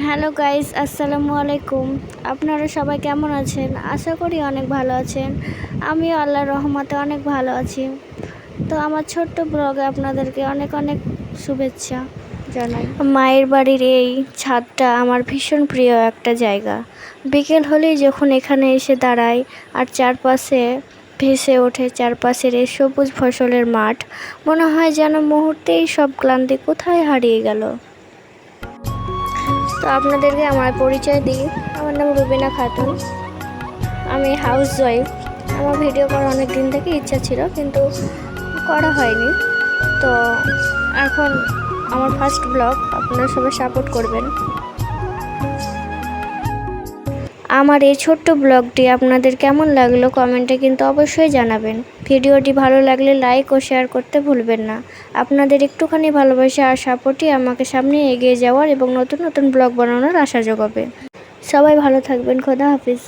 Hello guys, আসসালামু আলাইকুম। আপনারা সবাই কেমন আছেন? আশা করি অনেক ভালো আছেন। আমিও আল্লাহর রহমতে অনেক ভালো আছি। তো আমার ছোট্ট ব্লগে আপনাদেরকে অনেক অনেক শুভেচ্ছা জানাই। মায়ের বাড়ির এই ছাদটা আমার ভীষণ প্রিয় একটা জায়গা। বিকেল হলেই যখন এখানে এসে দাঁড়াই আর চারপাশে ভেসে ওঠে চারপাশের এই সবুজ ফসলের মাঠ, মনে হয় যেন মুহূর্তেই সব ক্লান্তি কোথায় হারিয়ে গেল। তো আপনাদেরকে আমার পরিচয় দিই। আমার নাম রুবিনা খাতুন। আমি হাউস ওয়াইফ। আমার ভিডিও করার অনেক দিন থেকে ইচ্ছা ছিল, কিন্তু করা হয়নি। তো এখন আমার ফার্স্ট ব্লগ, আপনারা সবাই সাপোর্ট করবেন। আমার এই ছোট্ট ব্লগটি আপনাদের কেমন লাগলো কমেন্টে কিন্তু অবশ্যই জানাবেন। ভিডিওটি ভালো লাগলে লাইক ও শেয়ার করতে ভুলবেন না। আপনাদের একটুখানি ভালোবাসা আর সাপোর্টই আমাকে সামনে এগিয়ে যাওয়ার এবং নতুন নতুন ব্লগ বানানোর আশা যোগাবে। সবাই ভালো থাকবেন। খোদা হাফিজ।